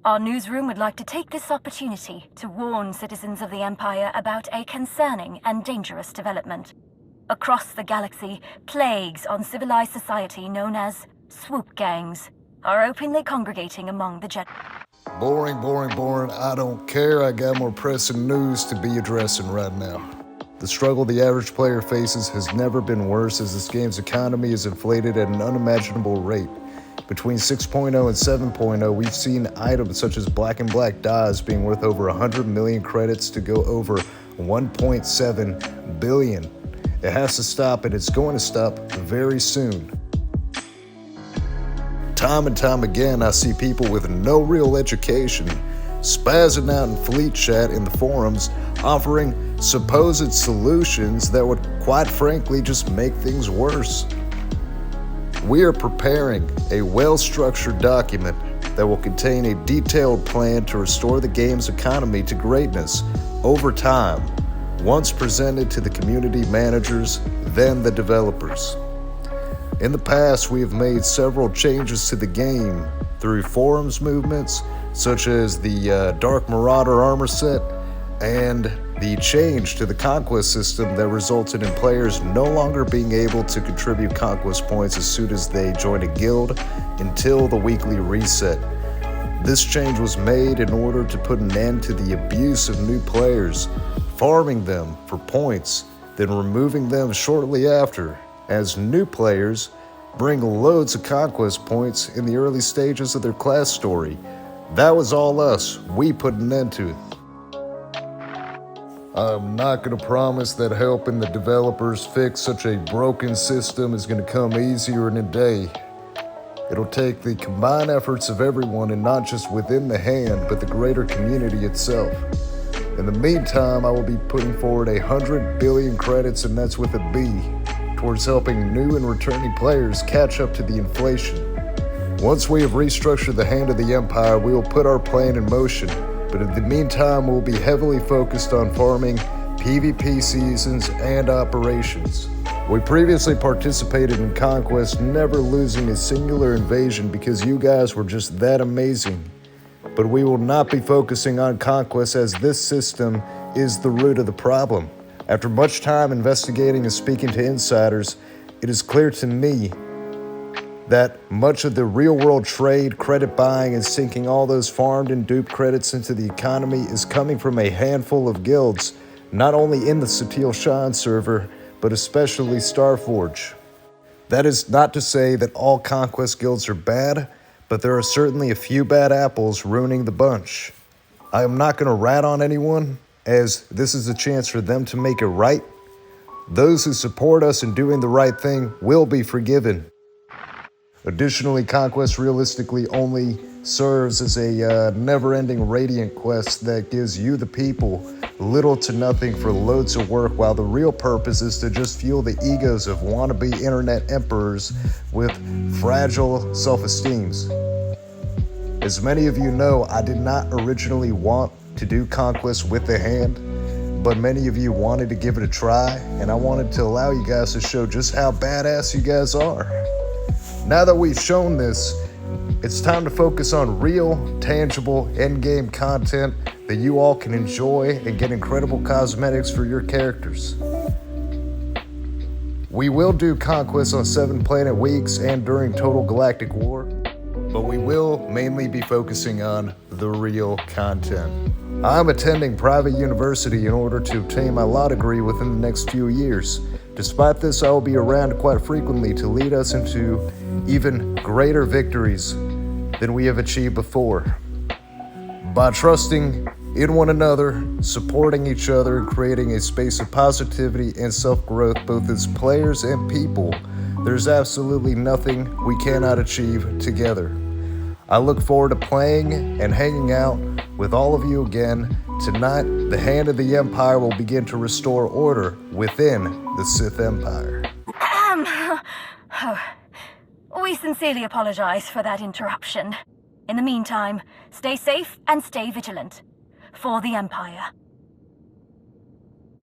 Our newsroom would like to take this opportunity to warn citizens of the Empire about a concerning and dangerous development. Across the galaxy, plagues on civilized society known as swoop gangs are openly congregating among the Jedi. Boring, boring, boring. I don't care. I got more pressing news to be addressing right now. The struggle the average player faces has never been worse as this game's economy is inflated at an unimaginable rate. Between 6.0 and 7.0, we've seen items such as Black and Black dyes being worth over 100 million credits to go over 1.7 billion. It has to stop, and it's going to stop very soon. Time and time again, I see people with no real education spazzing out in fleet chat in the forums, offering supposed solutions that would, quite frankly, just make things worse. We are preparing a well-structured document that will contain a detailed plan to restore the game's economy to greatness over time, once presented to the community managers, then the developers. In the past, we have made several changes to the game through forums movements, such as the Dark Marauder armor set, and the change to the conquest system that resulted in players no longer being able to contribute conquest points as soon as they join a guild until the weekly reset. This change was made in order to put an end to the abuse of new players, farming them for points, then removing them shortly after, as new players bring loads of conquest points in the early stages of their class story. That was all us. We put an end to it. I'm not going to promise that helping the developers fix such a broken system is going to come easier in a day. It'll take the combined efforts of everyone, and not just within the hand, but the greater community itself. In the meantime, I will be putting forward 100 billion credits, and that's with a B, towards helping new and returning players catch up to the inflation. Once we have restructured the Hand of the Empire, we will put our plan in motion. But in the meantime, we'll be heavily focused on farming, PvP seasons, and operations. We previously participated in Conquest, never losing a singular invasion because you guys were just that amazing. But we will not be focusing on Conquest as this system is the root of the problem. After much time investigating and speaking to insiders, it is clear to me that much of the real-world trade, credit buying, and sinking all those farmed and duped credits into the economy is coming from a handful of guilds, not only in the Sutil Shan server, but especially Starforge. That is not to say that all Conquest guilds are bad, but there are certainly a few bad apples ruining the bunch. I am not going to rat on anyone, as this is a chance for them to make it right. Those who support us in doing the right thing will be forgiven. Additionally, Conquest realistically only serves as a never-ending Radiant quest that gives you, the people, little to nothing for loads of work, while the real purpose is to just fuel the egos of wannabe internet emperors with fragile self-esteems. As many of you know, I did not originally want to do Conquest with the Hand, but many of you wanted to give it a try, and I wanted to allow you guys to show just how badass you guys are. Now that we've shown this, it's time to focus on real, tangible, endgame content that you all can enjoy and get incredible cosmetics for your characters. We will do Conquest on 7 planet weeks and during Total Galactic War, but we will mainly be focusing on the real content. I'm attending private university in order to obtain my law degree within the next few years. Despite this, I will be around quite frequently to lead us into even greater victories than we have achieved before. By trusting in one another, supporting each other, and creating a space of positivity and self-growth both as players and people, there's absolutely nothing we cannot achieve together. I look forward to playing and hanging out with all of you again. Tonight, the Hand of the Empire will begin to restore order within the Sith Empire. We sincerely apologize for that interruption. In the meantime, stay safe and stay vigilant. for the Empire.